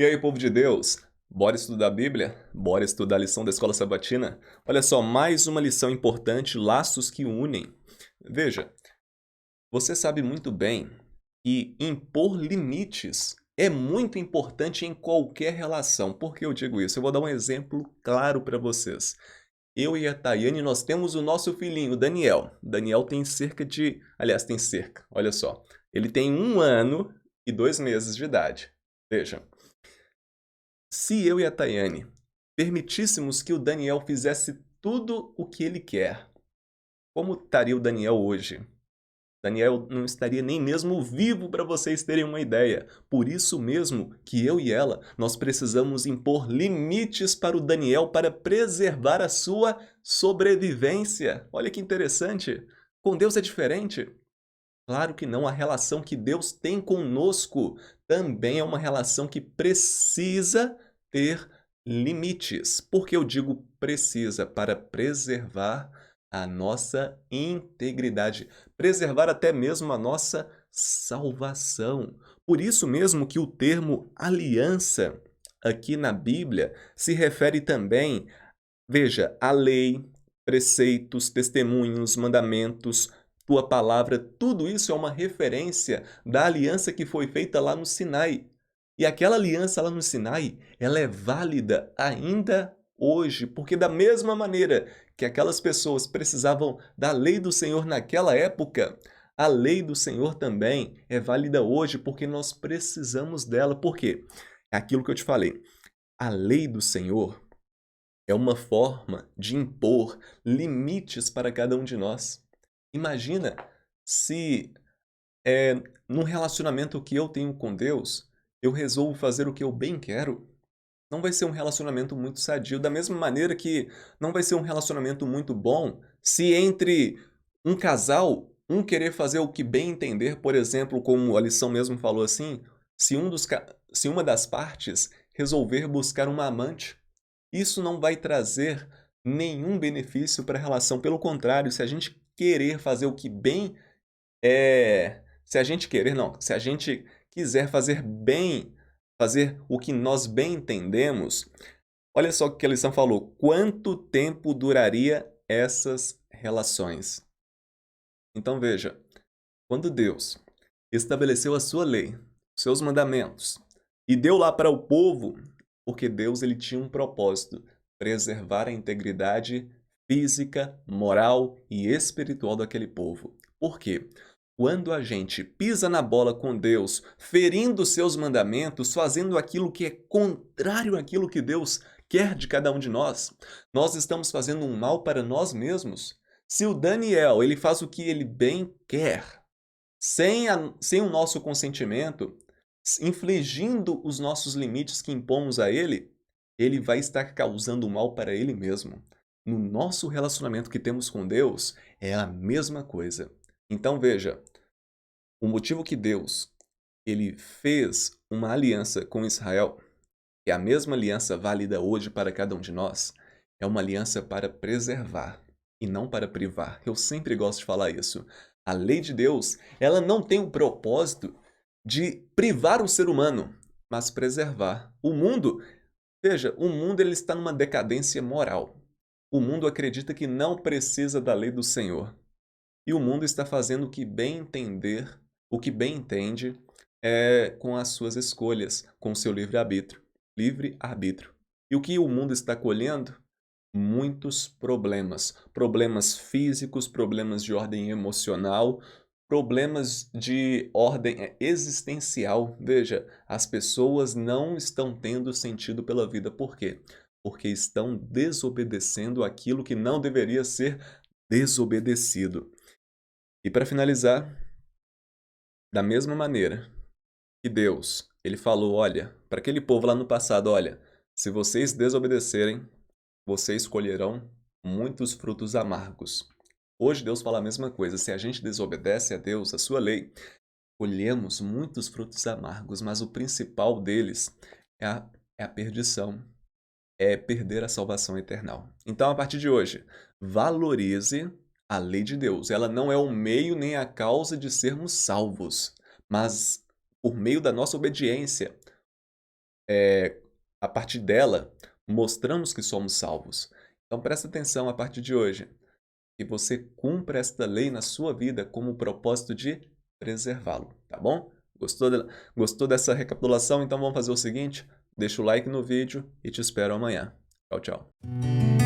E aí, povo de Deus? Bora estudar a Bíblia? Bora estudar a lição da Escola Sabatina? Olha só, mais uma lição importante, laços que unem. Veja, você sabe muito bem que impor limites é muito importante em qualquer relação. Por que eu digo isso? Eu vou dar um exemplo claro para vocês. Eu e a Tayane, nós temos o nosso filhinho, o Daniel. O Daniel tem cerca de... Aliás, tem cerca, olha só. Ele tem 1 ano e 2 meses de idade. Veja, se eu e a Tayane permitíssemos que o Daniel fizesse tudo o que ele quer, como estaria o Daniel hoje? Daniel não estaria nem mesmo vivo para vocês terem uma ideia. Por isso mesmo que eu e ela, nós precisamos impor limites para o Daniel para preservar a sua sobrevivência. Olha que interessante. Com Deus é diferente. Claro que não, a relação que Deus tem conosco também é uma relação que precisa ter limites. Por que eu digo precisa? Para preservar a nossa integridade, preservar até mesmo a nossa salvação. Por isso mesmo que o termo aliança aqui na Bíblia se refere também, veja, a lei, preceitos, testemunhos, mandamentos, tua palavra, tudo isso é uma referência da aliança que foi feita lá no Sinai. E aquela aliança lá no Sinai, ela é válida ainda hoje, porque da mesma maneira que aquelas pessoas precisavam da lei do Senhor naquela época, a lei do Senhor também é válida hoje, porque nós precisamos dela. Por quê? É aquilo que eu te falei. A lei do Senhor é uma forma de impor limites para cada um de nós. Imagina se, num relacionamento que eu tenho com Deus, eu resolvo fazer o que eu bem quero. Não vai ser um relacionamento muito sadio, da mesma maneira que não vai ser um relacionamento muito bom se entre um casal, um querer fazer o que bem entender, por exemplo, como a lição mesmo falou assim, se uma das partes resolver buscar uma amante. Isso não vai trazer nenhum benefício para a relação, pelo contrário, se a gente querer fazer o que bem se a gente querer não, se a gente quiser fazer bem, fazer o que nós bem entendemos, olha só o que a lição falou: quanto tempo duraria essas relações? Então veja, quando Deus estabeleceu a sua lei, seus mandamentos, e deu lá para o povo, porque Deus ele tinha um propósito, preservar a integridade física, moral e espiritual daquele povo. Por quê? Quando a gente pisa na bola com Deus, ferindo seus mandamentos, fazendo aquilo que é contrário àquilo que Deus quer de cada um de nós estamos fazendo um mal para nós mesmos. Se o Daniel ele faz o que ele bem quer, sem o nosso consentimento, infligindo os nossos limites que impomos a ele, ele vai estar causando mal para ele mesmo. No nosso relacionamento que temos com Deus, é a mesma coisa. Então veja, o motivo que Deus ele fez uma aliança com Israel, que é a mesma aliança válida hoje para cada um de nós, é uma aliança para preservar e não para privar. Eu sempre gosto de falar isso. A lei de Deus, ela não tem o propósito de privar o ser humano, mas preservar. O mundo, veja, o mundo ele está numa decadência moral. O mundo acredita que não precisa da lei do Senhor. E o mundo está fazendo o que bem entender, o que bem entende, com as suas escolhas, com o seu livre-arbítrio. Livre-arbítrio. E o que o mundo está colhendo? Muitos problemas. Problemas físicos, problemas de ordem emocional, problemas de ordem existencial. Veja, as pessoas não estão tendo sentido pela vida. Por quê? Porque estão desobedecendo aquilo que não deveria ser desobedecido. E para finalizar, da mesma maneira que Deus, ele falou, olha, para aquele povo lá no passado, olha, se vocês desobedecerem, vocês colherão muitos frutos amargos. Hoje Deus fala a mesma coisa, se a gente desobedece a Deus, a sua lei, colhemos muitos frutos amargos, mas o principal deles é a perdição, é perder a salvação eterna. Então, a partir de hoje, valorize a lei de Deus. Ela não é o meio nem a causa de sermos salvos, mas por meio da nossa obediência, a partir dela, mostramos que somos salvos. Então presta atenção a partir de hoje, que você cumpra esta lei na sua vida como o propósito de preservá-lo, tá bom? Gostou dessa recapitulação? Então vamos fazer o seguinte, deixa o like no vídeo e te espero amanhã. Tchau, tchau.